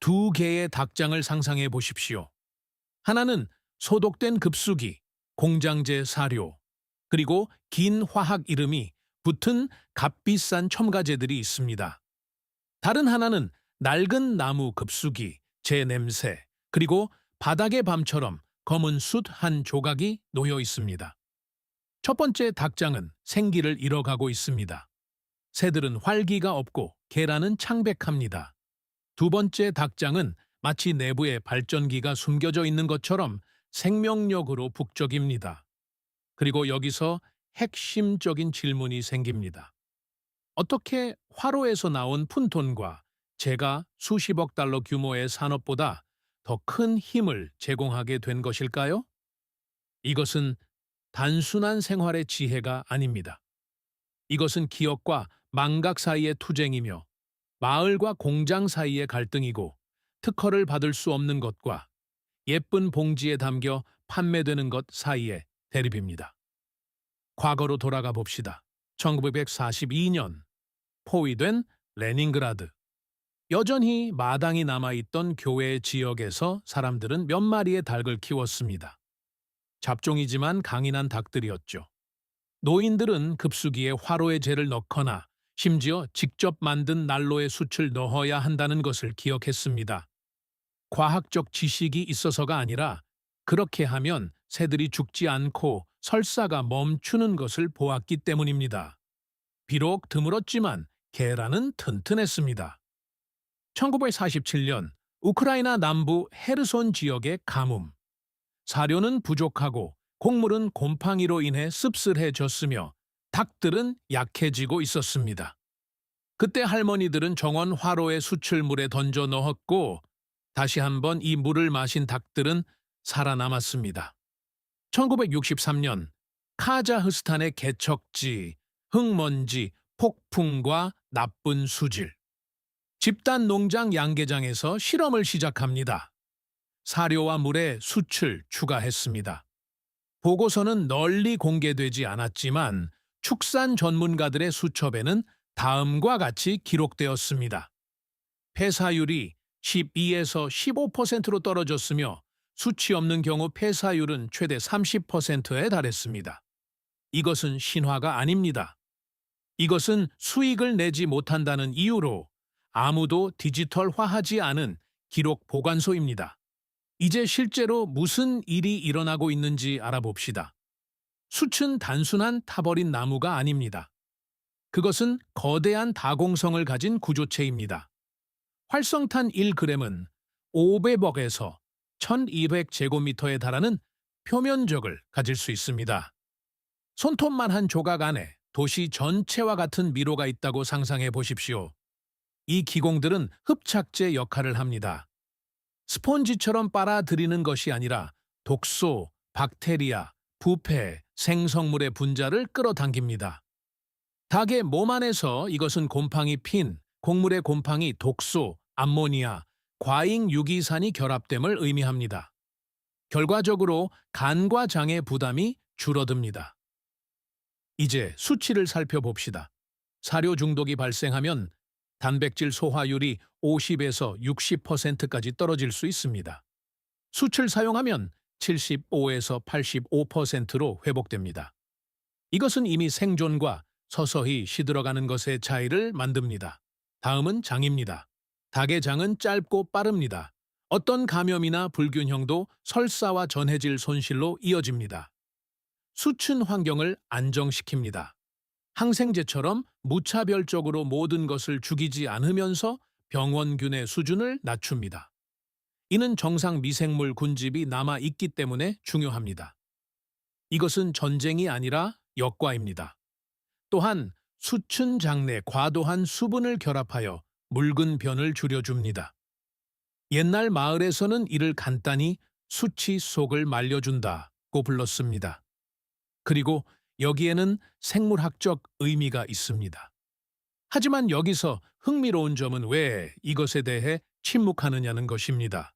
두 개의 닭장을 상상해 보십시오. 하나는 소독된 급수기, 공장제 사료, 그리고 긴 화학 이름이 붙은 값비싼 첨가제들이 있습니다. 다른 하나는 낡은 나무 급수기, 제 냄새, 그리고 바닥의 밤처럼 검은 숯 한 조각이 놓여 있습니다. 첫 번째 닭장은 생기를 잃어가고 있습니다. 새들은 활기가 없고 계란은 창백합니다. 두 번째 닭장은 마치 내부에 발전기가 숨겨져 있는 것처럼 생명력으로 북적입니다. 그리고 여기서 핵심적인 질문이 생깁니다. 어떻게 화로에서 나온 푼톤과 제가 수십억 달러 규모의 산업보다 더 큰 힘을 제공하게 된 것일까요? 이것은 단순한 생활의 지혜가 아닙니다. 이것은 기업과 망각 사이의 투쟁이며 마을과 공장 사이의 갈등이고 특허를 받을 수 없는 것과 예쁜 봉지에 담겨 판매되는 것 사이의 대립입니다. 과거로 돌아가 봅시다. 1942년 포위된 레닌그라드. 여전히 마당이 남아있던 교회 지역에서 사람들은 몇 마리의 닭을 키웠습니다. 잡종이지만 강인한 닭들이었죠. 노인들은 급수기에 화로의 재를 넣거나 심지어 직접 만든 난로에 숯을 넣어야 한다는 것을 기억했습니다. 과학적 지식이 있어서가 아니라 그렇게 하면 새들이 죽지 않고 설사가 멈추는 것을 보았기 때문입니다. 비록 드물었지만 계란은 튼튼했습니다. 1947년 우크라이나 남부 헤르손 지역의 가뭄. 사료는 부족하고 곡물은 곰팡이로 인해 씁쓸해졌으며 닭들은 약해지고 있었습니다. 그때 할머니들은 정원 화로에 숯을 물에 던져 넣었고 다시 한번 이 물을 마신 닭들은 살아남았습니다. 1963년 카자흐스탄의 개척지, 흙먼지, 폭풍과 나쁜 수질. 집단 농장 양계장에서 실험을 시작합니다. 사료와 물에 숯을 추가했습니다. 보고서는 널리 공개되지 않았지만 축산 전문가들의 수첩에는 다음과 같이 기록되었습니다. 폐사율이 12에서 15%로 떨어졌으며 수치 없는 경우 폐사율은 최대 30%에 달했습니다. 이것은 신화가 아닙니다. 이것은 수익을 내지 못한다는 이유로 아무도 디지털화하지 않은 기록 보관소입니다. 이제 실제로 무슨 일이 일어나고 있는지 알아봅시다. 숯은 단순한 타버린 나무가 아닙니다. 그것은 거대한 다공성을 가진 구조체입니다. 활성탄 1g은 500억에서 1200제곱미터에 달하는 표면적을 가질 수 있습니다. 손톱만 한 조각 안에 도시 전체와 같은 미로가 있다고 상상해 보십시오. 이 기공들은 흡착제 역할을 합니다. 스폰지처럼 빨아들이는 것이 아니라 독소, 박테리아, 부패, 생성물의 분자를 끌어당깁니다. 닭의 몸 안에서 이것은 곰팡이 핀, 곡물의 곰팡이 독소, 암모니아, 과잉 유기산이 결합됨을 의미합니다. 결과적으로 간과 장의 부담이 줄어듭니다. 이제 수치를 살펴봅시다. 사료 중독이 발생하면 단백질 소화율이 50에서 60%까지 떨어질 수 있습니다. 숯을 사용하면 75에서 85%로 회복됩니다. 이것은 이미 생존과 서서히 시들어가는 것의 차이를 만듭니다. 다음은 장입니다. 닭의 장은 짧고 빠릅니다. 어떤 감염이나 불균형도 설사와 전해질 손실로 이어집니다. 숯은 환경을 안정시킵니다. 항생제처럼 무차별적으로 모든 것을 죽이지 않으면서 병원균의 수준을 낮춥니다. 이는 정상 미생물 군집이 남아있기 때문에 중요합니다. 이것은 전쟁이 아니라 역과입니다. 또한 숯은 장내 과도한 수분을 결합하여 묽은 변을 줄여줍니다. 옛날 마을에서는 이를 간단히 수치 속을 말려준다고 불렀습니다. 그리고 여기에는 생물학적 의미가 있습니다. 하지만 여기서 흥미로운 점은 왜 이것에 대해 침묵하느냐는 것입니다.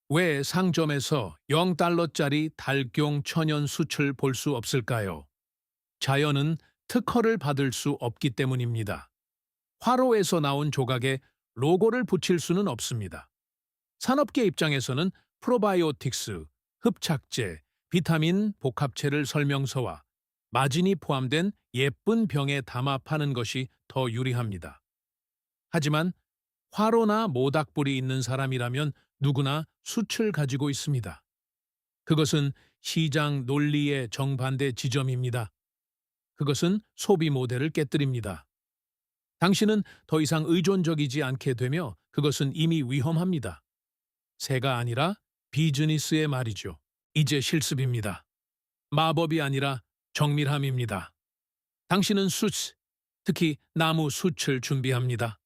왜 상점에서 0달러짜리 달경 천연 숯을 볼 수 없을까요? 자연은 특허를 받을 수 없기 때문입니다. 화로에서 나온 조각에 로고를 붙일 수는 없습니다. 산업계 입장에서는 프로바이오틱스, 흡착제, 비타민 복합체를 설명서와 마진이 포함된 예쁜 병에 담아 파는 것이 더 유리합니다. 하지만 화로나 모닥불이 있는 사람이라면 누구나 숯을 가지고 있습니다. 그것은 시장 논리의 정반대 지점입니다. 그것은 소비 모델을 깨뜨립니다. 당신은 더 이상 의존적이지 않게 되며 그것은 이미 위험합니다. 새가 아니라 비즈니스의 말이죠. 이제 실습입니다. 마법이 아니라 정밀함입니다. 당신은 숯, 특히 나무 숯을 준비합니다.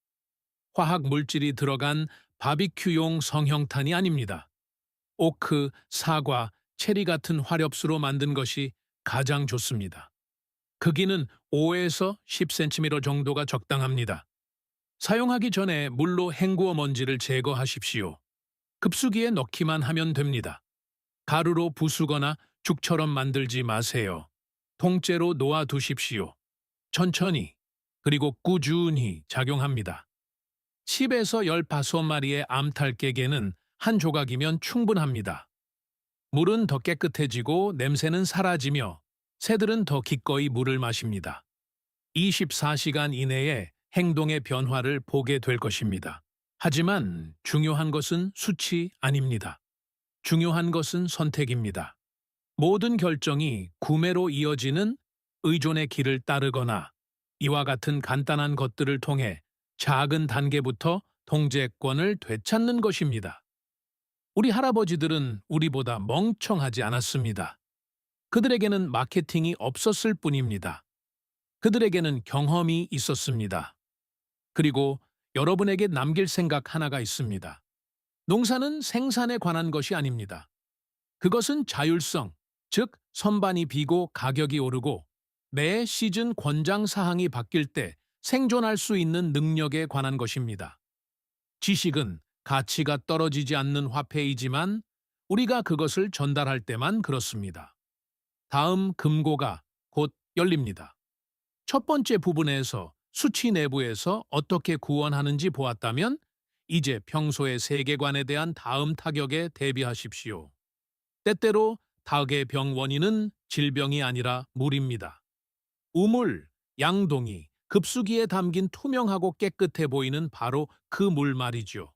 화학 물질이 들어간 바비큐용 성형탄이 아닙니다. 오크, 사과, 체리 같은 화렵수로 만든 것이 가장 좋습니다. 크기는 5에서 10cm 정도가 적당합니다. 사용하기 전에 물로 헹구어 먼지를 제거하십시오. 급수기에 넣기만 하면 됩니다. 가루로 부수거나 죽처럼 만들지 마세요. 통째로 놓아두십시오. 천천히, 그리고 꾸준히 작용합니다. 10에서 15마리의 암탉깨개는 한 조각이면 충분합니다. 물은 더 깨끗해지고 냄새는 사라지며 새들은 더 기꺼이 물을 마십니다. 24시간 이내에 행동의 변화를 보게 될 것입니다. 하지만 중요한 것은 수치 아닙니다. 중요한 것은 선택입니다. 모든 결정이 구매로 이어지는 의존의 길을 따르거나 이와 같은 간단한 것들을 통해 작은 단계부터 통제권을 되찾는 것입니다. 우리 할아버지들은 우리보다 멍청하지 않았습니다. 그들에게는 마케팅이 없었을 뿐입니다. 그들에게는 경험이 있었습니다. 그리고 여러분에게 남길 생각 하나가 있습니다. 농사는 생산에 관한 것이 아닙니다. 그것은 자율성, 즉 선반이 비고 가격이 오르고 매 시즌 권장 사항이 바뀔 때 생존할 수 있는 능력에 관한 것입니다. 지식은 가치가 떨어지지 않는 화폐이지만 우리가 그것을 전달할 때만 그렇습니다. 다음 금고가 곧 열립니다. 첫 번째 부분에서 수치 내부에서 어떻게 구원하는지 보았다면 이제 평소의 세계관에 대한 다음 타격에 대비하십시오. 때때로 닭의 병 원인은 질병이 아니라 물입니다. 우물, 양동이, 급수기에 담긴 투명하고 깨끗해 보이는 바로 그 물 말이죠.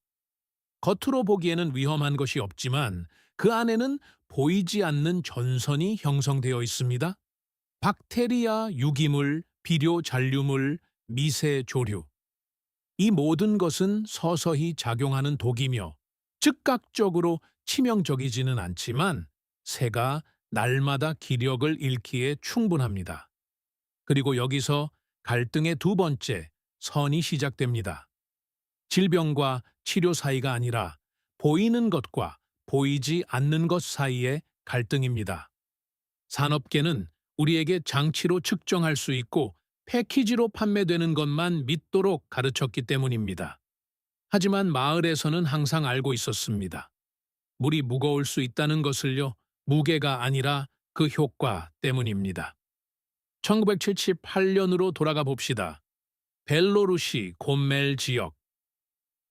겉으로 보기에는 위험한 것이 없지만 그 안에는 보이지 않는 전선이 형성되어 있습니다. 박테리아, 유기물, 비료 잔류물, 미세 조류. 이 모든 것은 서서히 작용하는 독이며 즉각적으로 치명적이지는 않지만 새가 날마다 기력을 잃기에 충분합니다. 그리고 여기서 갈등의 두 번째, 선이 시작됩니다. 질병과 치료 사이가 아니라 보이는 것과 보이지 않는 것 사이의 갈등입니다. 산업계는 우리에게 장치로 측정할 수 있고 패키지로 판매되는 것만 믿도록 가르쳤기 때문입니다. 하지만 마을에서는 항상 알고 있었습니다. 물이 무거울 수 있다는 것을요, 무게가 아니라 그 효과 때문입니다. 1978년으로 돌아가 봅시다. 벨로루시 곰멜 지역.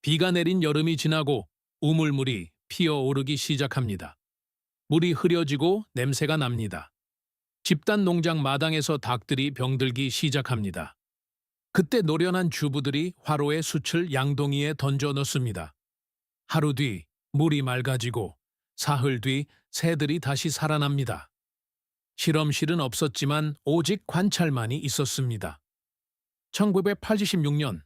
비가 내린 여름이 지나고 우물물이 피어오르기 시작합니다. 물이 흐려지고 냄새가 납니다. 집단 농장 마당에서 닭들이 병들기 시작합니다. 그때 노련한 주부들이 화로에 숯을 양동이에 던져 넣습니다. 하루 뒤 물이 맑아지고 사흘 뒤 새들이 다시 살아납니다. 실험실은 없었지만 오직 관찰만이 있었습니다. 1986년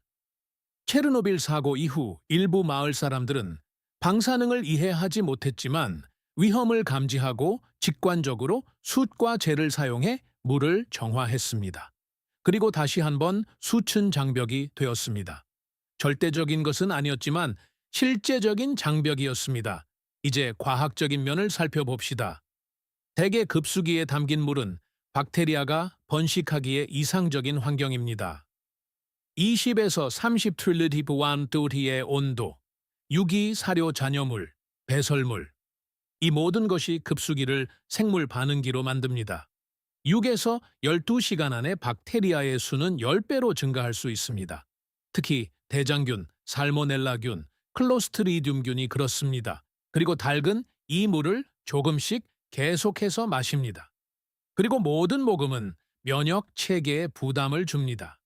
체르노빌 사고 이후 일부 마을 사람들은 방사능을 이해하지 못했지만 위험을 감지하고 직관적으로 숯과 재를 사용해 물을 정화했습니다. 그리고 다시 한번 수천 장벽이 되었습니다. 절대적인 것은 아니었지만 실제적인 장벽이었습니다. 이제 과학적인 면을 살펴봅시다. 대개 급수기에 담긴 물은 박테리아가 번식하기에 이상적인 환경입니다. 20에서 30 트릴리티브 완도리의 온도, 유기 사료 잔여물, 배설물, 이 모든 것이 급수기를 생물 반응기로 만듭니다. 6에서 12시간 안에 박테리아의 수는 10배로 증가할 수 있습니다. 특히 대장균, 살모넬라균, 클로스트리디움균이 그렇습니다. 그리고 닭은 이 물을 조금씩 계속해서 마십니다. 그리고 모든 모금은 면역 체계에 부담을 줍니다.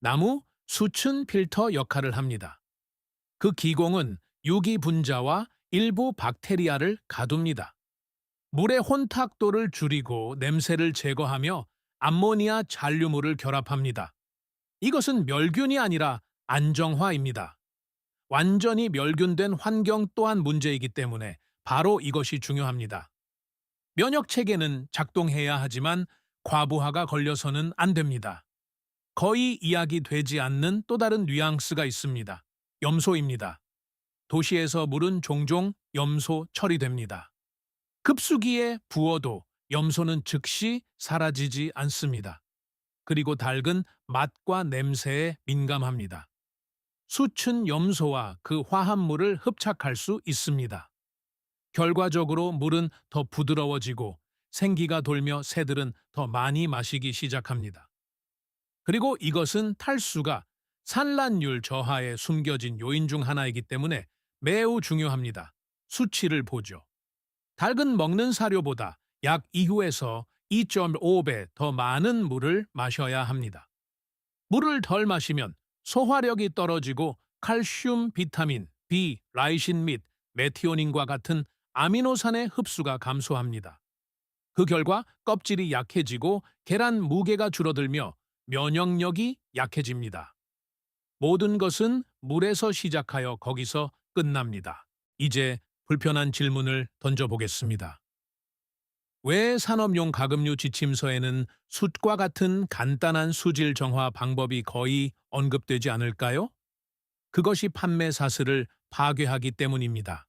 나무, 수춘 필터 역할을 합니다. 그 기공은 유기 분자와 일부 박테리아를 가둡니다. 물의 혼탁도를 줄이고 냄새를 제거하며 암모니아 잔류물을 결합합니다. 이것은 멸균이 아니라 안정화입니다. 완전히 멸균된 환경 또한 문제이기 때문에 바로 이것이 중요합니다. 면역 체계는 작동해야 하지만 과부하가 걸려서는 안 됩니다. 거의 이야기되지 않는 또 다른 뉘앙스가 있습니다. 염소입니다. 도시에서 물은 종종 염소 처리됩니다. 급수기에 부어도 염소는 즉시 사라지지 않습니다. 그리고 닭은 맛과 냄새에 민감합니다. 수춘 염소와 그 화합물을 흡착할 수 있습니다. 결과적으로 물은 더 부드러워지고 생기가 돌며 새들은 더 많이 마시기 시작합니다. 그리고 이것은 탈수가 산란율 저하에 숨겨진 요인 중 하나이기 때문에 매우 중요합니다. 수치를 보죠. 닭은 먹는 사료보다 약 2후에서 2.5배 더 많은 물을 마셔야 합니다. 물을 덜 마시면 소화력이 떨어지고 칼슘, 비타민, B, 라이신 및 메티오닌과 같은 아미노산의 흡수가 감소합니다. 그 결과 껍질이 약해지고 계란 무게가 줄어들며 면역력이 약해집니다. 모든 것은 물에서 시작하여 거기서 끝납니다. 이제 불편한 질문을 던져보겠습니다. 왜 산업용 가금류 지침서에는 숯과 같은 간단한 수질 정화 방법이 거의 언급되지 않을까요? 그것이 판매 사슬을 파괴하기 때문입니다.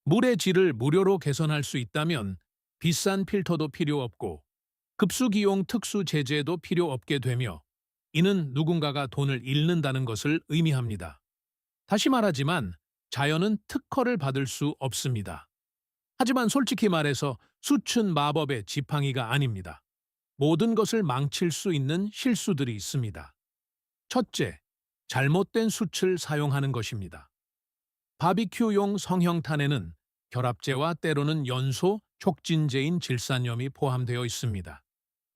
물의 질을 무료로 개선할 수 있다면 비싼 필터도 필요 없고 급수기용 특수 제재도 필요 없게 되며 이는 누군가가 돈을 잃는다는 것을 의미합니다. 다시 말하지만 자연은 특허를 받을 수 없습니다. 하지만 솔직히 말해서 숯은 마법의 지팡이가 아닙니다. 모든 것을 망칠 수 있는 실수들이 있습니다. 첫째, 잘못된 숯을 사용하는 것입니다. 바비큐용 성형탄에는 결합제와 때로는 연소, 촉진제인 질산염이 포함되어 있습니다.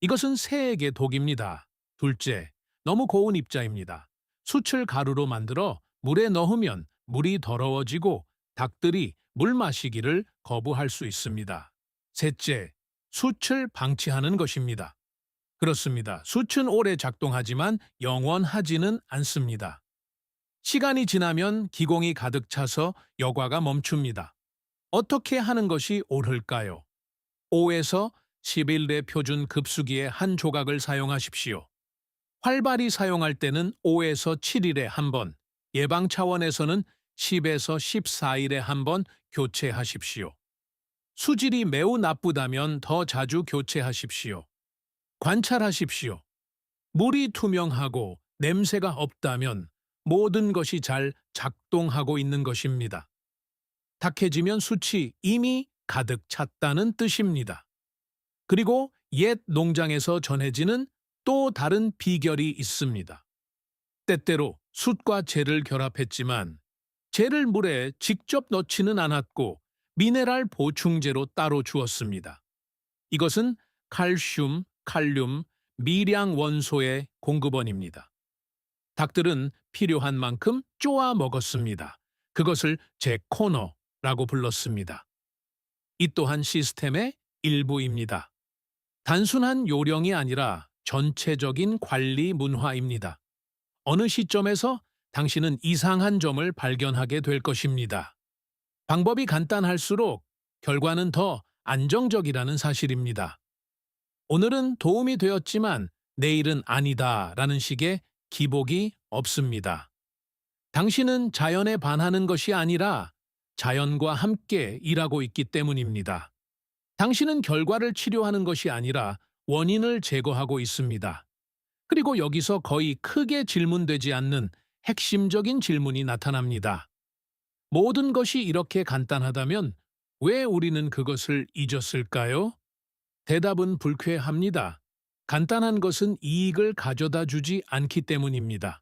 이것은 새에게 독입니다. 둘째, 너무 고운 입자입니다. 숯을 가루로 만들어 물에 넣으면 물이 더러워지고 닭들이 물 마시기를 거부할 수 있습니다. 셋째, 숯을 방치하는 것입니다. 그렇습니다. 숯은 오래 작동하지만 영원하지는 않습니다. 시간이 지나면 기공이 가득 차서 여과가 멈춥니다. 어떻게 하는 것이 옳을까요? 5에서 10일의 표준 급수기에 한 조각을 사용하십시오. 활발히 사용할 때는 5에서 7일에 한 번, 예방 차원에서는 10에서 14일에 한 번 교체하십시오. 수질이 매우 나쁘다면 더 자주 교체하십시오. 관찰하십시오. 물이 투명하고 냄새가 없다면 모든 것이 잘 작동하고 있는 것입니다. 탁해지면 숯이 이미 가득 찼다는 뜻입니다. 그리고 옛 농장에서 전해지는 또 다른 비결이 있습니다. 때때로 숯과 젤을 결합했지만 젤을 물에 직접 넣지는 않았고 미네랄 보충제로 따로 주었습니다. 이것은 칼슘, 칼륨, 미량 원소의 공급원입니다. 닭들은 필요한 만큼 쪼아 먹었습니다. 그것을 제 코너라고 불렀습니다. 이 또한 시스템의 일부입니다. 단순한 요령이 아니라 전체적인 관리 문화입니다. 어느 시점에서 당신은 이상한 점을 발견하게 될 것입니다. 방법이 간단할수록 결과는 더 안정적이라는 사실입니다. 오늘은 도움이 되었지만 내일은 아니다라는 식의 기복이 없습니다. 당신은 자연에 반하는 것이 아니라 자연과 함께 일하고 있기 때문입니다. 당신은 결과를 치료하는 것이 아니라 원인을 제거하고 있습니다. 그리고 여기서 거의 크게 질문되지 않는 핵심적인 질문이 나타납니다. 모든 것이 이렇게 간단하다면 왜 우리는 그것을 잊었을까요? 대답은 불쾌합니다. 간단한 것은 이익을 가져다 주지 않기 때문입니다.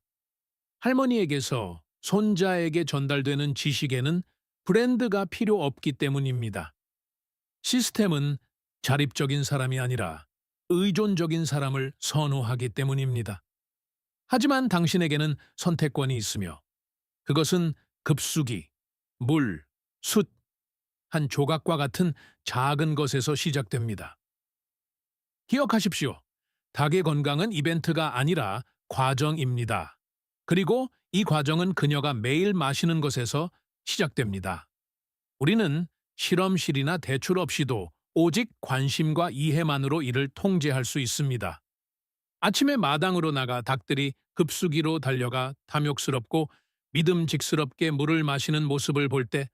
할머니에게서 손자에게 전달되는 지식에는 브랜드가 필요 없기 때문입니다. 시스템은 자립적인 사람이 아니라 의존적인 사람을 선호하기 때문입니다. 하지만 당신에게는 선택권이 있으며 그것은 급수기, 물, 숯, 한 조각과 같은 작은 것에서 시작됩니다. 기억하십시오. 닭의 건강은 이벤트가 아니라 과정입니다. 그리고 이 과정은 그녀가 매일 마시는 것에서 시작됩니다. 우리는 실험실이나 대출 없이도 오직 관심과 이해만으로 이를 통제할 수 있습니다. 아침에 마당으로 나가 닭들이 급수기로 달려가 탐욕스럽고 믿음직스럽게 물을 마시는 모습을 볼 때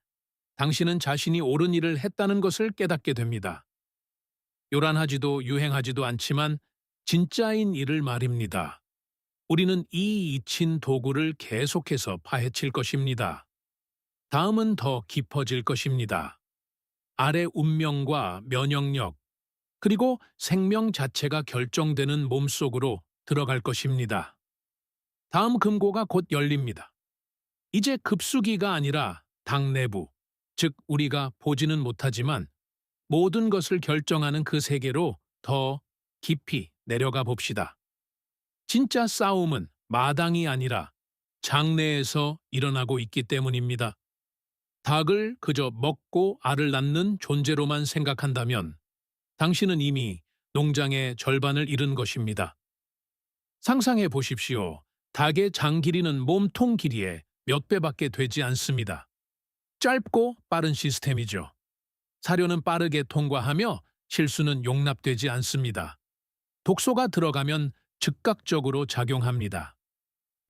당신은 자신이 옳은 일을 했다는 것을 깨닫게 됩니다. 요란하지도 유행하지도 않지만 진짜인 일을 말입니다. 우리는 이 잊힌 도구를 계속해서 파헤칠 것입니다. 다음은 더 깊어질 것입니다. 알의 운명과 면역력, 그리고 생명 자체가 결정되는 몸속으로 들어갈 것입니다. 다음 금고가 곧 열립니다. 이제 급수기가 아니라 당 내부, 즉 우리가 보지는 못하지만 모든 것을 결정하는 그 세계로 더 깊이 내려가 봅시다. 진짜 싸움은 마당이 아니라 장내에서 일어나고 있기 때문입니다. 닭을 그저 먹고 알을 낳는 존재로만 생각한다면 당신은 이미 농장의 절반을 잃은 것입니다. 상상해 보십시오. 닭의 장 길이는 몸통 길이의 몇 배밖에 되지 않습니다. 짧고 빠른 시스템이죠. 사료는 빠르게 통과하며 실수는 용납되지 않습니다. 독소가 들어가면 즉각적으로 작용합니다.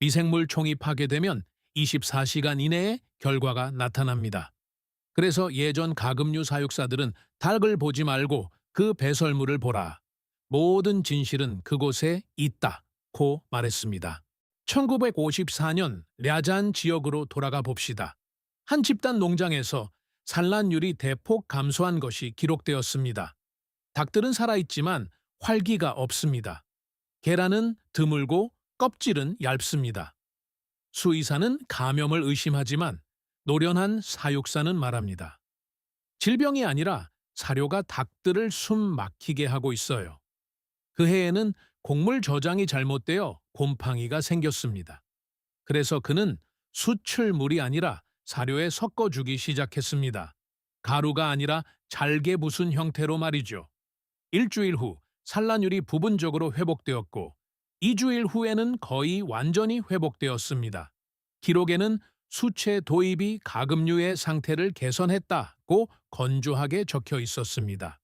미생물 총이 파괴되면 24시간 이내에 결과가 나타납니다. 그래서 예전 가금류 사육사들은 닭을 보지 말고 그 배설물을 보라. 모든 진실은 그곳에 있다고 말했습니다. 1954년 랴잔 지역으로 돌아가 봅시다. 한 집단 농장에서 산란율이 대폭 감소한 것이 기록되었습니다. 닭들은 살아있지만 활기가 없습니다. 계란은 드물고 껍질은 얇습니다. 수의사는 감염을 의심하지만 노련한 사육사는 말합니다. 질병이 아니라 사료가 닭들을 숨 막히게 하고 있어요. 그 해에는 곡물 저장이 잘못되어 곰팡이가 생겼습니다. 그래서 그는 수출물이 아니라 사료에 섞어주기 시작했습니다. 가루가 아니라 잘게 부순 형태로 말이죠. 일주일 후 산란율이 부분적으로 회복되었고 2주일 후에는 거의 완전히 회복되었습니다. 기록에는 수체 도입이 가금류의 상태를 개선했다고 건조하게 적혀 있었습니다.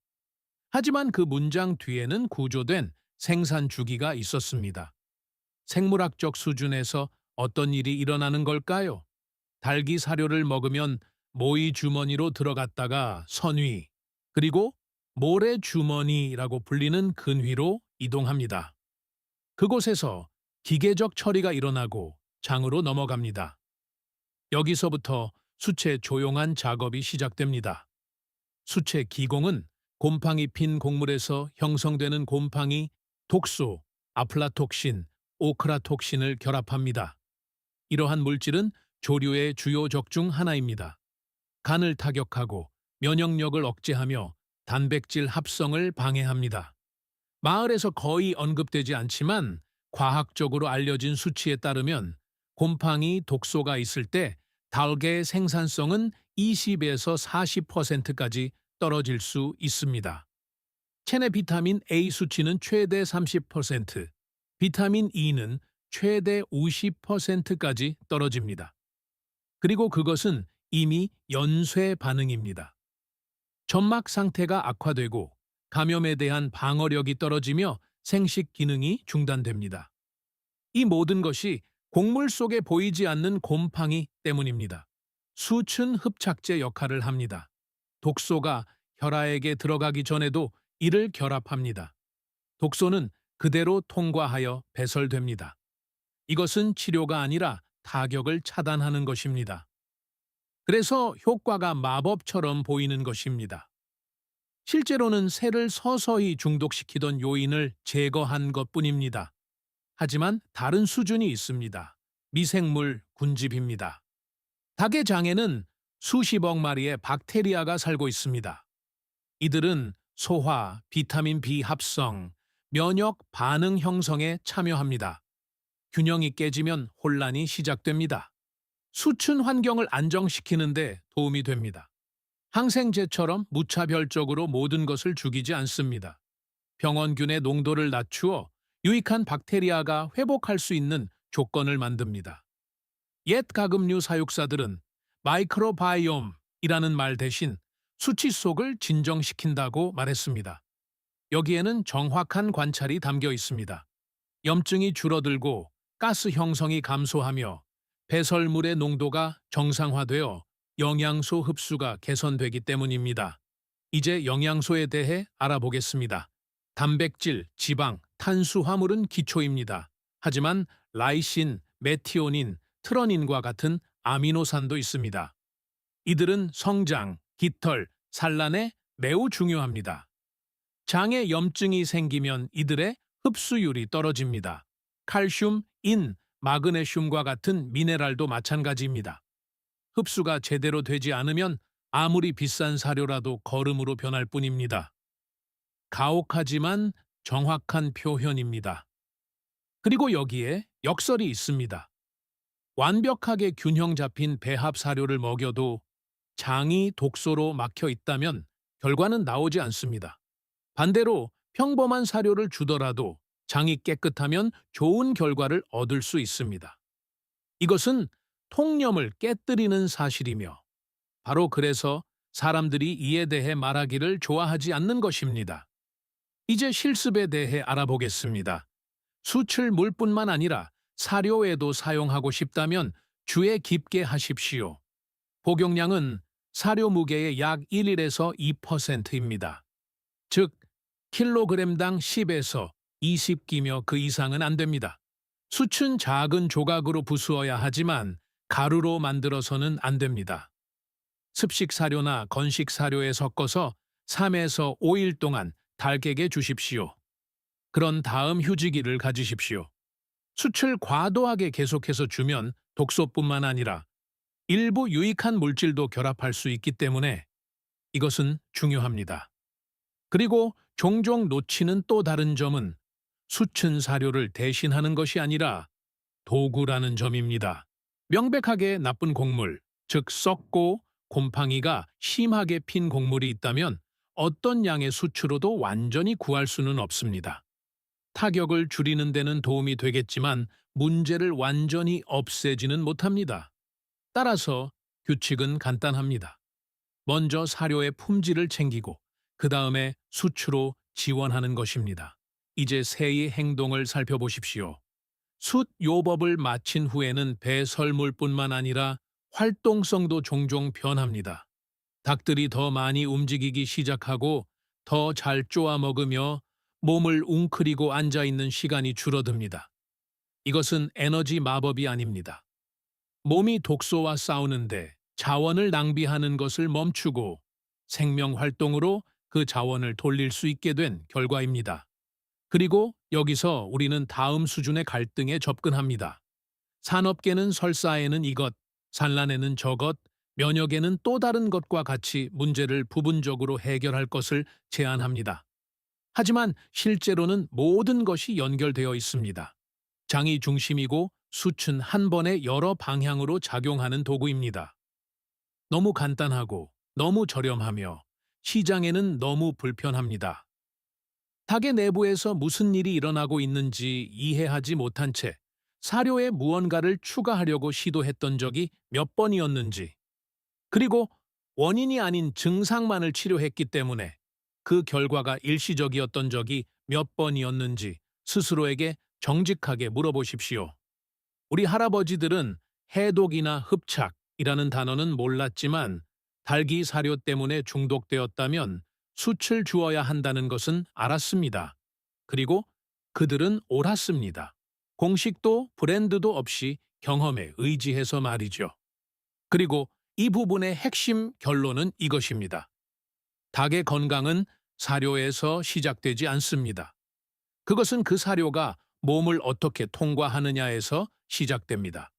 하지만 그 문장 뒤에는 구조된 생산 주기가 있었습니다. 생물학적 수준에서 어떤 일이 일어나는 걸까요? 닭이 사료를 먹으면 모이 주머니로 들어갔다가 선위, 그리고 모래 주머니라고 불리는 근위로 이동합니다. 그곳에서 기계적 처리가 일어나고 장으로 넘어갑니다. 여기서부터 수체 조용한 작업이 시작됩니다. 수체 기공은 곰팡이 핀 곡물에서 형성되는 곰팡이, 독소, 아플라톡신, 오크라톡신을 결합합니다. 이러한 물질은 조류의 주요 적 중 하나입니다. 간을 타격하고 면역력을 억제하며 단백질 합성을 방해합니다. 마을에서 거의 언급되지 않지만 과학적으로 알려진 수치에 따르면 곰팡이 독소가 있을 때 닭의 생산성은 20에서 40%까지 떨어질 수 있습니다. 체내 비타민 A 수치는 최대 30%, 비타민 E는 최대 50%까지 떨어집니다. 그리고 그것은 이미 연쇄 반응입니다. 점막 상태가 악화되고 감염에 대한 방어력이 떨어지며 생식 기능이 중단됩니다. 이 모든 것이 곡물 속에 보이지 않는 곰팡이 때문입니다. 수춘 흡착제 역할을 합니다. 독소가 혈화에게 들어가기 전에도 이를 결합합니다. 독소는 그대로 통과하여 배설됩니다. 이것은 치료가 아니라 타격을 차단하는 것입니다. 그래서 효과가 마법처럼 보이는 것입니다. 실제로는 새를 서서히 중독시키던 요인을 제거한 것뿐입니다. 하지만 다른 수준이 있습니다. 미생물 군집입니다. 닭의 장에는 수십억 마리의 박테리아가 살고 있습니다. 이들은 소화, 비타민 B 합성, 면역 반응 형성에 참여합니다. 균형이 깨지면 혼란이 시작됩니다. 수춘 환경을 안정시키는데 도움이 됩니다. 항생제처럼 무차별적으로 모든 것을 죽이지 않습니다. 병원균의 농도를 낮추어 유익한 박테리아가 회복할 수 있는 조건을 만듭니다. 옛 가금류 사육사들은 마이크로바이옴이라는 말 대신 수치 속을 진정시킨다고 말했습니다. 여기에는 정확한 관찰이 담겨 있습니다. 염증이 줄어들고 가스 형성이 감소하며 배설물의 농도가 정상화되어 영양소 흡수가 개선되기 때문입니다. 이제 영양소에 대해 알아보겠습니다. 단백질, 지방, 탄수화물은 기초입니다. 하지만 라이신, 메티오닌, 트러닌과 같은 아미노산도 있습니다. 이들은 성장, 깃털, 산란에 매우 중요합니다. 장에 염증이 생기면 이들의 흡수율이 떨어집니다. 칼슘, 인, 마그네슘과 같은 미네랄도 마찬가지입니다. 흡수가 제대로 되지 않으면 아무리 비싼 사료라도 거름으로 변할 뿐입니다. 가혹하지만 정확한 표현입니다. 그리고 여기에 역설이 있습니다. 완벽하게 균형 잡힌 배합 사료를 먹여도 장이 독소로 막혀 있다면 결과는 나오지 않습니다. 반대로 평범한 사료를 주더라도 장이 깨끗하면 좋은 결과를 얻을 수 있습니다. 이것은 통념을 깨뜨리는 사실이며 바로 그래서 사람들이 이에 대해 말하기를 좋아하지 않는 것입니다. 이제 실습에 대해 알아보겠습니다. 수출물뿐만 아니라 사료에도 사용하고 싶다면 주의 깊게 하십시오. 복용량은 사료 무게의 약 1에서 2%입니다. 즉, 킬로그램당 10에서 20끼며 그 이상은 안 됩니다. 숯은 작은 조각으로 부수어야 하지만 가루로 만들어서는 안 됩니다. 습식 사료나 건식 사료에 섞어서 3에서 5일 동안 닭에게 주십시오. 그런 다음 휴지기를 가지십시오. 숯을 과도하게 계속해서 주면 독소뿐만 아니라 일부 유익한 물질도 결합할 수 있기 때문에 이것은 중요합니다. 그리고 종종 놓치는 또 다른 점은 수춘 사료를 대신하는 것이 아니라 도구라는 점입니다. 명백하게 나쁜 곡물, 즉 썩고 곰팡이가 심하게 핀 곡물이 있다면 어떤 양의 수치로도 완전히 구할 수는 없습니다. 타격을 줄이는 데는 도움이 되겠지만 문제를 완전히 없애지는 못합니다. 따라서 규칙은 간단합니다. 먼저 사료의 품질을 챙기고 그 다음에 수치로 지원하는 것입니다. 이제 새의 행동을 살펴보십시오. 숯 요법을 마친 후에는 배설물뿐만 아니라 활동성도 종종 변합니다. 닭들이 더 많이 움직이기 시작하고 더 잘 쪼아 먹으며 몸을 웅크리고 앉아있는 시간이 줄어듭니다. 이것은 에너지 마법이 아닙니다. 몸이 독소와 싸우는데 자원을 낭비하는 것을 멈추고 생명 활동으로 그 자원을 돌릴 수 있게 된 결과입니다. 그리고 여기서 우리는 다음 수준의 갈등에 접근합니다. 산업계는 설사에는 이것, 산란에는 저것, 면역에는 또 다른 것과 같이 문제를 부분적으로 해결할 것을 제안합니다. 하지만 실제로는 모든 것이 연결되어 있습니다. 장이 중심이고 숯은 한 번에 여러 방향으로 작용하는 도구입니다. 너무 간단하고 너무 저렴하며 시장에는 너무 불편합니다. 닭의 내부에서 무슨 일이 일어나고 있는지 이해하지 못한 채 사료에 무언가를 추가하려고 시도했던 적이 몇 번이었는지, 그리고 원인이 아닌 증상만을 치료했기 때문에 그 결과가 일시적이었던 적이 몇 번이었는지 스스로에게 정직하게 물어보십시오. 우리 할아버지들은 해독이나 흡착이라는 단어는 몰랐지만 닭이 사료 때문에 중독되었다면 숯을 주어야 한다는 것은 알았습니다. 그리고 그들은 옳았습니다. 공식도 브랜드도 없이 경험에 의지해서 말이죠. 그리고 이 부분의 핵심 결론은 이것입니다. 닭의 건강은 사료에서 시작되지 않습니다. 그것은 그 사료가 몸을 어떻게 통과하느냐에서 시작됩니다.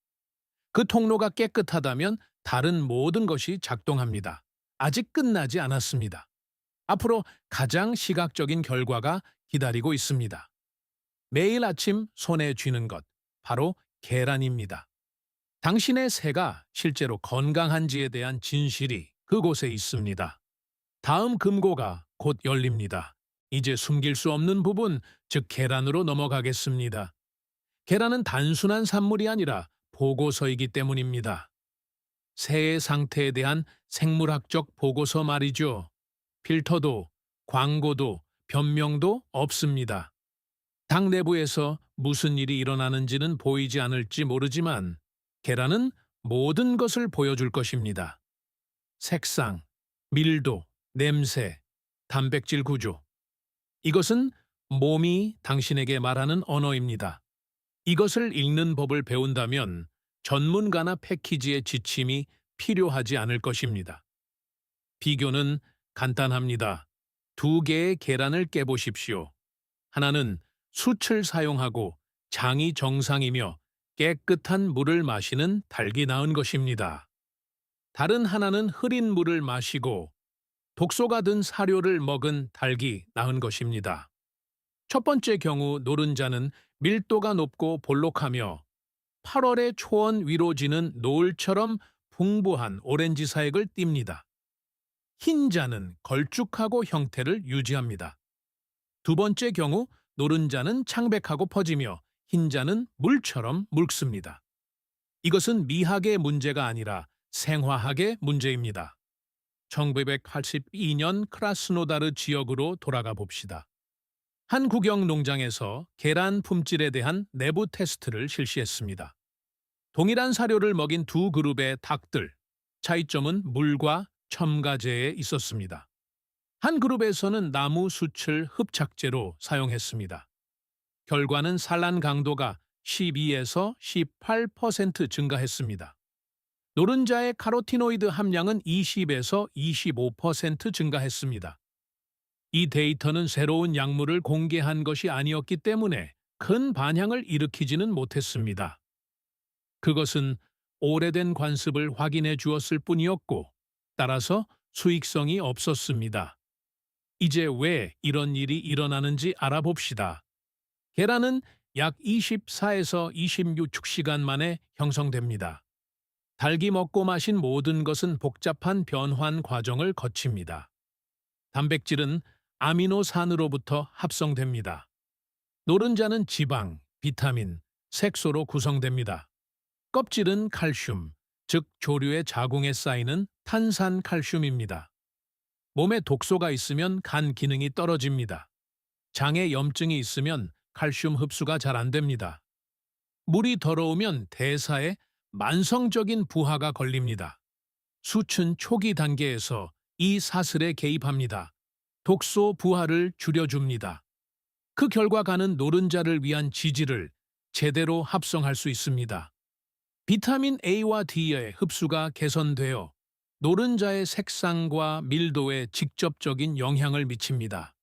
그 통로가 깨끗하다면 다른 모든 것이 작동합니다. 아직 끝나지 않았습니다. 앞으로 가장 시각적인 결과가 기다리고 있습니다. 매일 아침 손에 쥐는 것, 바로 계란입니다. 당신의 새가 실제로 건강한지에 대한 진실이 그곳에 있습니다. 다음 금고가 곧 열립니다. 이제 숨길 수 없는 부분, 즉 계란으로 넘어가겠습니다. 계란은 단순한 산물이 아니라 보고서이기 때문입니다. 새의 상태에 대한 생물학적 보고서 말이죠. 필터도, 광고도, 변명도 없습니다. 당 내부에서 무슨 일이 일어나는지는 보이지 않을지 모르지만 계란은 모든 것을 보여줄 것입니다. 색상, 밀도, 냄새, 단백질 구조. 이것은 몸이 당신에게 말하는 언어입니다. 이것을 읽는 법을 배운다면 전문가나 패키지의 지침이 필요하지 않을 것입니다. 비교는 간단합니다. 두 개의 계란을 깨보십시오. 하나는 숯을 사용하고 장이 정상이며 깨끗한 물을 마시는 닭이 낳은 것입니다. 다른 하나는 흐린 물을 마시고 독소가 든 사료를 먹은 닭이 낳은 것입니다. 첫 번째 경우 노른자는 밀도가 높고 볼록하며 8월의 초원 위로 지는 노을처럼 풍부한 오렌지사색을 띱니다. 흰자는 걸쭉하고 형태를 유지합니다. 두 번째 경우 노른자는 창백하고 퍼지며 흰자는 물처럼 묽습니다. 이것은 미학의 문제가 아니라 생화학의 문제입니다. 1982년 크라스노다르 지역으로 돌아가 봅시다. 한 국영 농장에서 계란 품질에 대한 내부 테스트를 실시했습니다. 동일한 사료를 먹인 두 그룹의 닭들, 차이점은 물과 첨가제에 있었습니다. 한 그룹에서는 나무 숯을 흡착제로 사용했습니다. 결과는 산란 강도가 12에서 18% 증가했습니다. 노른자의 카로티노이드 함량은 20에서 25% 증가했습니다. 이 데이터는 새로운 약물을 공개한 것이 아니었기 때문에 큰 반향을 일으키지는 못했습니다. 그것은 오래된 관습을 확인해 주었을 뿐이었고, 따라서 수익성이 없었습니다. 이제 왜 이런 일이 일어나는지 알아봅시다. 계란은 약 24에서 26시간 만에 형성됩니다. 닭이 먹고 마신 모든 것은 복잡한 변환 과정을 거칩니다. 단백질은 아미노산으로부터 합성됩니다. 노른자는 지방, 비타민, 색소로 구성됩니다. 껍질은 칼슘, 즉 조류의 자궁에 쌓이는 탄산칼슘입니다. 몸에 독소가 있으면 간 기능이 떨어집니다. 장에 염증이 있으면 칼슘 흡수가 잘 안 됩니다. 물이 더러우면 대사에 만성적인 부하가 걸립니다. 숯은 초기 단계에서 이 사슬에 개입합니다. 독소 부하를 줄여줍니다. 그 결과 간은 노른자를 위한 지질을 제대로 합성할 수 있습니다. 비타민 A와 D의 흡수가 개선되어 노른자의 색상과 밀도에 직접적인 영향을 미칩니다.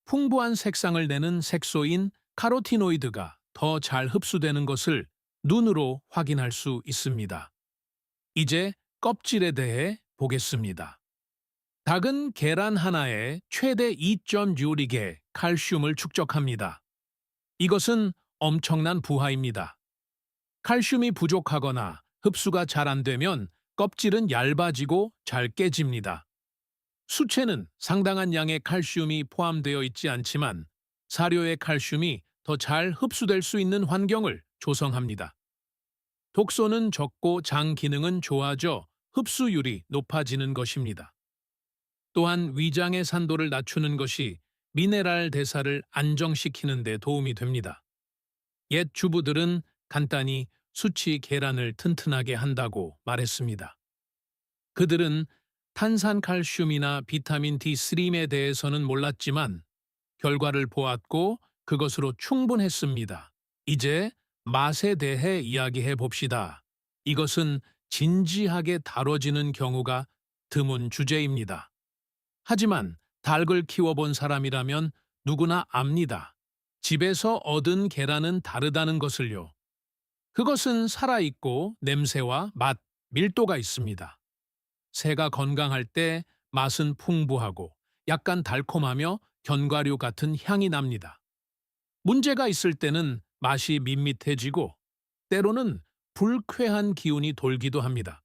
풍부한 색상을 내는 색소인 카로티노이드가 더 잘 흡수되는 것을 눈으로 확인할 수 있습니다. 이제 껍질에 대해 보겠습니다. 닭은 계란 하나에 최대 2.6의 칼슘을 축적합니다. 이것은 엄청난 부하입니다. 칼슘이 부족하거나 흡수가 잘 안 되면 껍질은 얇아지고 잘 깨집니다. 수채는 상당한 양의 칼슘이 포함되어 있지 않지만 사료의 칼슘이 더 잘 흡수될 수 있는 환경을 조성합니다. 독소는 적고 장 기능은 좋아져 흡수율이 높아지는 것입니다. 또한 위장의 산도를 낮추는 것이 미네랄 대사를 안정시키는 데 도움이 됩니다. 옛 주부들은 간단히 수치 계란을 튼튼하게 한다고 말했습니다. 그들은 탄산칼슘이나 비타민 D3에 대해서는 몰랐지만 결과를 보았고 그것으로 충분했습니다. 이제 맛에 대해 이야기해 봅시다. 이것은 진지하게 다뤄지는 경우가 드문 주제입니다. 하지만 닭을 키워본 사람이라면 누구나 압니다. 집에서 얻은 계란은 다르다는 것을요. 그것은 살아있고 냄새와 맛, 밀도가 있습니다. 새가 건강할 때 맛은 풍부하고 약간 달콤하며 견과류 같은 향이 납니다. 문제가 있을 때는 맛이 밋밋해지고 때로는 불쾌한 기운이 돌기도 합니다.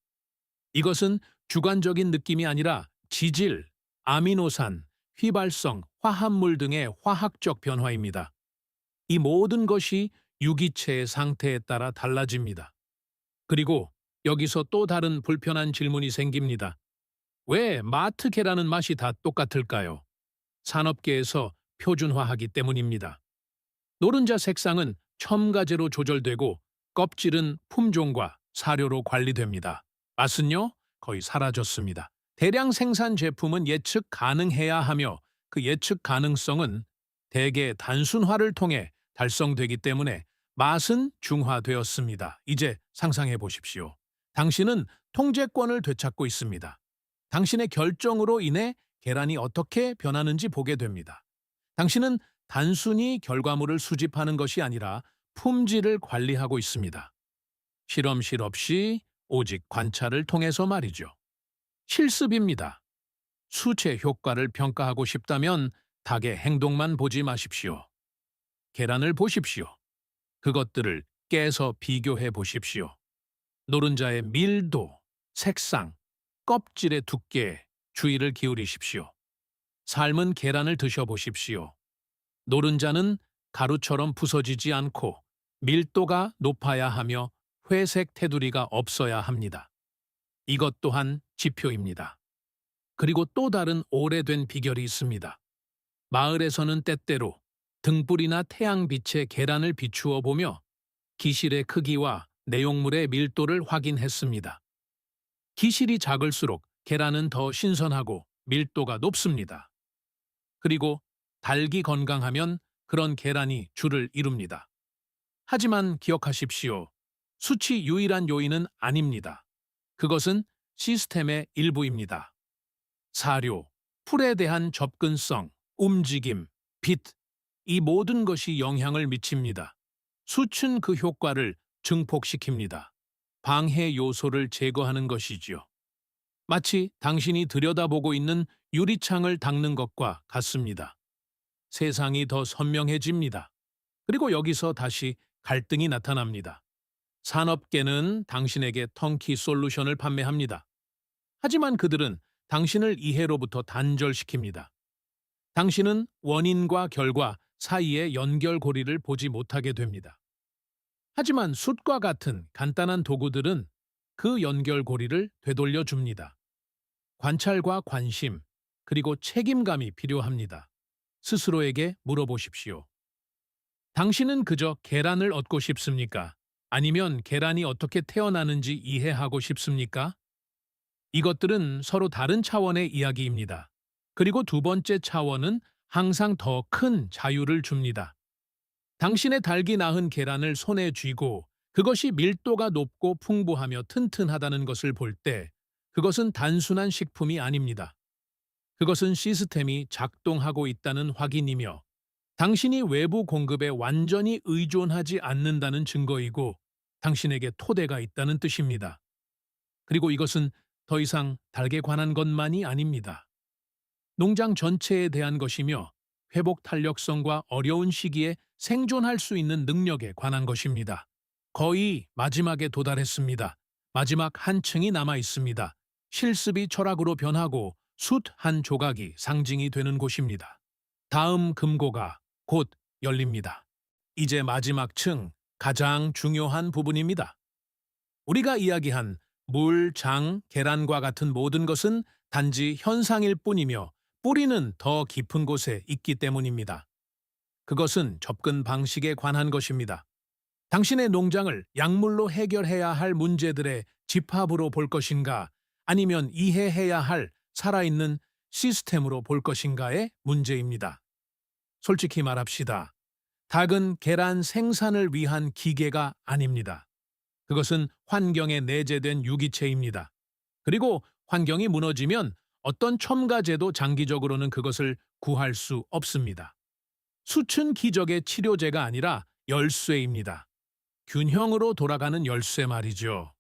이것은 주관적인 느낌이 아니라 지질, 아미노산, 휘발성, 화합물 등의 화학적 변화입니다. 이 모든 것이 유기체의 상태에 따라 달라집니다. 그리고 여기서 또 다른 불편한 질문이 생깁니다. 왜 마트 계란은 맛이 다 똑같을까요? 산업계에서 표준화하기 때문입니다. 노른자 색상은 첨가제로 조절되고 껍질은 품종과 사료로 관리됩니다. 맛은요? 거의 사라졌습니다. 대량 생산 제품은 예측 가능해야 하며 그 예측 가능성은 대개 단순화를 통해 달성되기 때문에 맛은 중화되었습니다. 이제 상상해 보십시오. 당신은 통제권을 되찾고 있습니다. 당신의 결정으로 인해 계란이 어떻게 변하는지 보게 됩니다. 당신은 단순히 결과물을 수집하는 것이 아니라 품질을 관리하고 있습니다. 실험실 없이 오직 관찰을 통해서 말이죠. 실습입니다. 수치 효과를 평가하고 싶다면 닭의 행동만 보지 마십시오. 계란을 보십시오. 그것들을 깨서 비교해 보십시오. 노른자의 밀도, 색상, 껍질의 두께에 주의를 기울이십시오. 삶은 계란을 드셔보십시오. 노른자는 가루처럼 부서지지 않고 밀도가 높아야 하며 회색 테두리가 없어야 합니다. 이것 또한 지표입니다. 그리고 또 다른 오래된 비결이 있습니다. 마을에서는 때때로 등불이나 태양빛에 계란을 비추어 보며 기실의 크기와 내용물의 밀도를 확인했습니다. 기실이 작을수록 계란은 더 신선하고 밀도가 높습니다. 그리고 닭이 건강하면 그런 계란이 주를 이룹니다. 하지만 기억하십시오. 수치 유일한 요인은 아닙니다. 그것은 시스템의 일부입니다. 사료, 풀에 대한 접근성, 움직임, 빛, 이 모든 것이 영향을 미칩니다. 수치는 그 효과를 증폭시킵니다. 방해 요소를 제거하는 것이지요. 마치 당신이 들여다보고 있는 유리창을 닦는 것과 같습니다. 세상이 더 선명해집니다. 그리고 여기서 다시 갈등이 나타납니다. 산업계는 당신에게 턴키 솔루션을 판매합니다. 하지만 그들은 당신을 이해로부터 단절시킵니다. 당신은 원인과 결과 사이의 연결고리를 보지 못하게 됩니다. 하지만 숯과 같은 간단한 도구들은 그 연결고리를 되돌려 줍니다. 관찰과 관심, 그리고 책임감이 필요합니다. 스스로에게 물어보십시오. 당신은 그저 계란을 얻고 싶습니까? 아니면 계란이 어떻게 태어나는지 이해하고 싶습니까? 이것들은 서로 다른 차원의 이야기입니다. 그리고 두 번째 차원은 항상 더 큰 자유를 줍니다. 당신의 닭이 낳은 계란을 손에 쥐고 그것이 밀도가 높고 풍부하며 튼튼하다는 것을 볼 때 그것은 단순한 식품이 아닙니다. 그것은 시스템이 작동하고 있다는 확인이며 당신이 외부 공급에 완전히 의존하지 않는다는 증거이고 당신에게 토대가 있다는 뜻입니다. 그리고 이것은 더 이상 닭에 관한 것만이 아닙니다. 농장 전체에 대한 것이며 회복 탄력성과 어려운 시기에 생존할 수 있는 능력에 관한 것입니다. 거의 마지막에 도달했습니다. 마지막 한 층이 남아 있습니다. 실습이 철학으로 변하고 숯 한 조각이 상징이 되는 곳입니다. 다음 금고가 곧 열립니다. 이제 마지막 층, 가장 중요한 부분입니다. 우리가 이야기한 물, 장, 계란과 같은 모든 것은 단지 현상일 뿐이며 뿌리는 더 깊은 곳에 있기 때문입니다. 그것은 접근 방식에 관한 것입니다. 당신의 농장을 약물로 해결해야 할 문제들의 집합으로 볼 것인가 아니면 이해해야 할 살아있는 시스템으로 볼 것인가의 문제입니다. 솔직히 말합시다. 닭은 계란 생산을 위한 기계가 아닙니다. 그것은 환경에 내재된 유기체입니다. 그리고 환경이 무너지면 어떤 첨가제도 장기적으로는 그것을 구할 수 없습니다. 수춘 기적의 치료제가 아니라 열쇠입니다. 균형으로 돌아가는 열쇠 말이죠.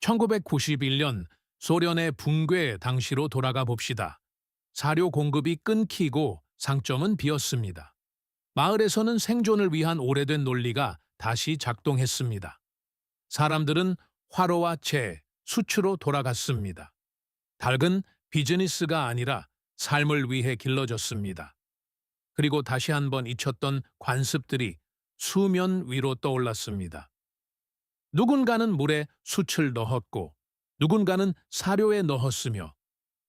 1991년 소련의 붕괴 당시로 돌아가 봅시다. 사료 공급이 끊기고 상점은 비었습니다. 마을에서는 생존을 위한 오래된 논리가 다시 작동했습니다. 사람들은 화로와 재, 수치로 돌아갔습니다. 닭은 비즈니스가 아니라 삶을 위해 길러졌습니다. 그리고 다시 한번 잊혔던 관습들이 수면 위로 떠올랐습니다. 누군가는 물에 숯을 넣었고, 누군가는 사료에 넣었으며,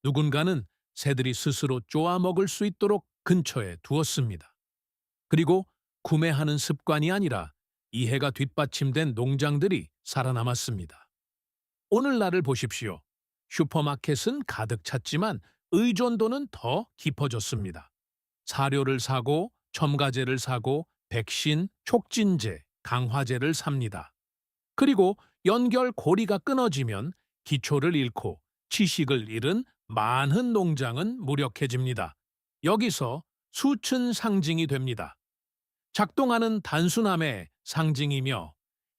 누군가는 새들이 스스로 쪼아 먹을 수 있도록 근처에 두었습니다. 그리고 구매하는 습관이 아니라 이해가 뒷받침된 농장들이 살아남았습니다. 오늘날을 보십시오. 슈퍼마켓은 가득 찼지만 의존도는 더 깊어졌습니다. 사료를 사고 첨가제를 사고 백신, 촉진제, 강화제를 삽니다. 그리고 연결 고리가 끊어지면 기초를 잃고 지식을 잃은 많은 농장은 무력해집니다. 여기서 수천 상징이 됩니다. 작동하는 단순함의 상징이며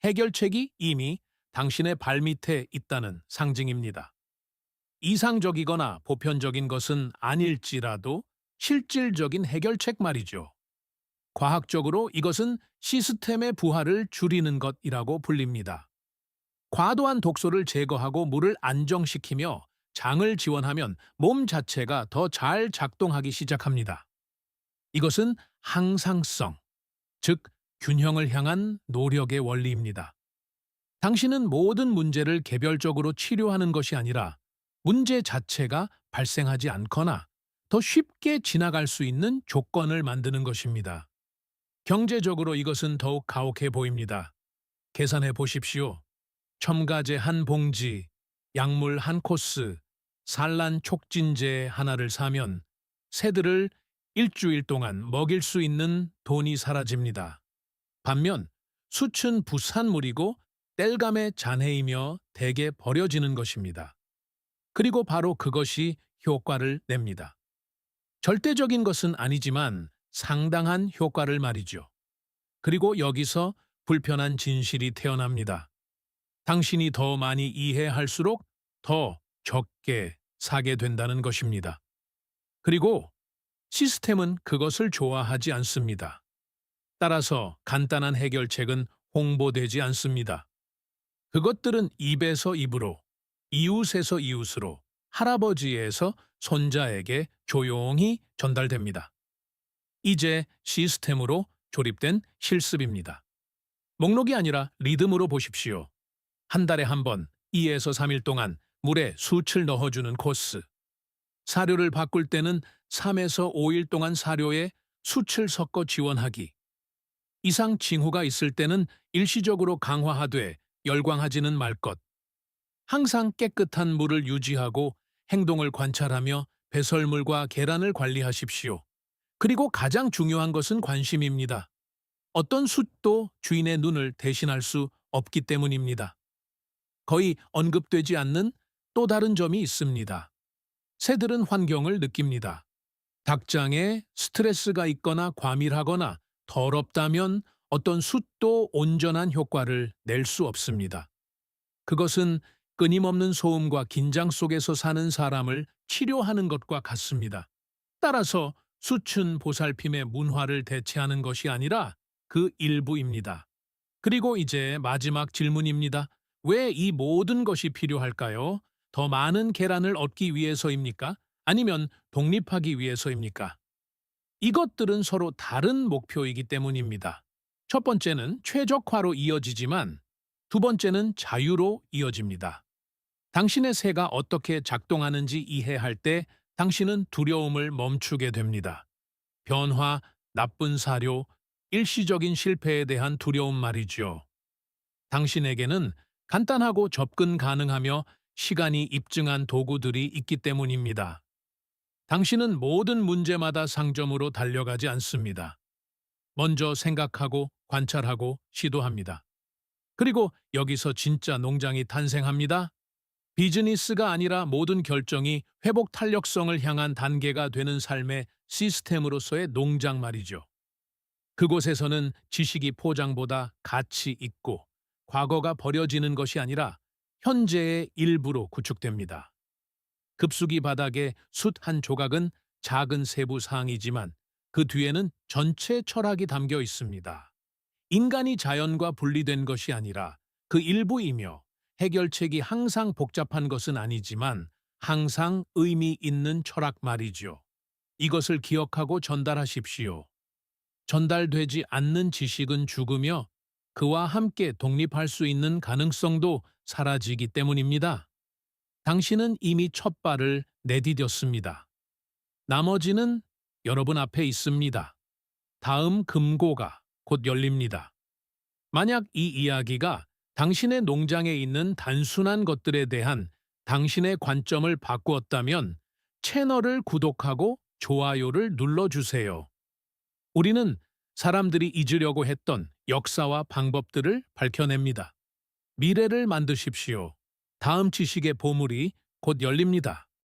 해결책이 이미 당신의 발밑에 있다는 상징입니다. 이상적이거나 보편적인 것은 아닐지라도 실질적인 해결책 말이죠. 과학적으로 이것은 시스템의 부하를 줄이는 것이라고 불립니다. 과도한 독소를 제거하고 물을 안정시키며 장을 지원하면 몸 자체가 더 잘 작동하기 시작합니다. 이것은 항상성, 즉 균형을 향한 노력의 원리입니다. 당신은 모든 문제를 개별적으로 치료하는 것이 아니라 문제 자체가 발생하지 않거나 더 쉽게 지나갈 수 있는 조건을 만드는 것입니다. 경제적으로 이것은 더욱 가혹해 보입니다. 계산해 보십시오. 첨가제 한 봉지, 약물 한 코스, 산란 촉진제 하나를 사면 새들을 일주일 동안 먹일 수 있는 돈이 사라집니다. 반면 숯은 부산물이고 땔감의 잔해이며 대개 버려지는 것입니다. 그리고 바로 그것이 효과를 냅니다. 절대적인 것은 아니지만 상당한 효과를 말이죠. 그리고 여기서 불편한 진실이 태어납니다. 당신이 더 많이 이해할수록 더 적게 사게 된다는 것입니다. 그리고 시스템은 그것을 좋아하지 않습니다. 따라서 간단한 해결책은 홍보되지 않습니다. 그것들은 입에서 입으로, 이웃에서 이웃으로, 할아버지에서 손자에게 조용히 전달됩니다. 이제 시스템으로 조립된 실습입니다. 목록이 아니라 리듬으로 보십시오. 한 달에 한 번, 2에서 3일 동안 물에 숯을 넣어주는 코스. 사료를 바꿀 때는 3에서 5일 동안 사료에 숯을 섞어 지원하기. 이상 징후가 있을 때는 일시적으로 강화하되 열광하지는 말 것. 항상 깨끗한 물을 유지하고 행동을 관찰하며 배설물과 계란을 관리하십시오. 그리고 가장 중요한 것은 관심입니다. 어떤 숯도 주인의 눈을 대신할 수 없기 때문입니다. 거의 언급되지 않는 또 다른 점이 있습니다. 새들은 환경을 느낍니다. 닭장에 스트레스가 있거나 과밀하거나 더럽다면 어떤 숯도 온전한 효과를 낼 수 없습니다. 그것은 끊임없는 소음과 긴장 속에서 사는 사람을 치료하는 것과 같습니다. 따라서 숯은 보살핌의 문화를 대체하는 것이 아니라 그 일부입니다. 그리고 이제 마지막 질문입니다. 왜 이 모든 것이 필요할까요? 더 많은 계란을 얻기 위해서입니까? 아니면 독립하기 위해서입니까? 이것들은 서로 다른 목표이기 때문입니다. 첫 번째는 최적화로 이어지지만 두 번째는 자유로 이어집니다. 당신의 새가 어떻게 작동하는지 이해할 때 당신은 두려움을 멈추게 됩니다. 변화, 나쁜 사료, 일시적인 실패에 대한 두려움 말이죠. 당신에게는 간단하고 접근 가능하며 시간이 입증한 도구들이 있기 때문입니다. 당신은 모든 문제마다 상점으로 달려가지 않습니다. 먼저 생각하고 관찰하고 시도합니다. 그리고 여기서 진짜 농장이 탄생합니다. 비즈니스가 아니라 모든 결정이 회복 탄력성을 향한 단계가 되는 삶의 시스템으로서의 농장 말이죠. 그곳에서는 지식이 포장보다 가치 있고 과거가 버려지는 것이 아니라 현재의 일부로 구축됩니다. 급수기 바닥의 숯 한 조각은 작은 세부 사항이지만 그 뒤에는 전체 철학이 담겨 있습니다. 인간이 자연과 분리된 것이 아니라 그 일부이며 해결책이 항상 복잡한 것은 아니지만 항상 의미 있는 철학 말이죠. 이것을 기억하고 전달하십시오. 전달되지 않는 지식은 죽으며 그와 함께 독립할 수 있는 가능성도 사라지기 때문입니다. 당신은 이미 첫 발을 내디뎠습니다. 나머지는 여러분 앞에 있습니다. 다음 금고가 곧 열립니다. 만약 이 이야기가 당신의 농장에 있는 단순한 것들에 대한 당신의 관점을 바꾸었다면 채널을 구독하고 좋아요를 눌러주세요. 우리는 사람들이 잊으려고 했던 역사와 방법들을 밝혀냅니다. 미래를 만드십시오. 다음 지식의 보물이 곧 열립니다.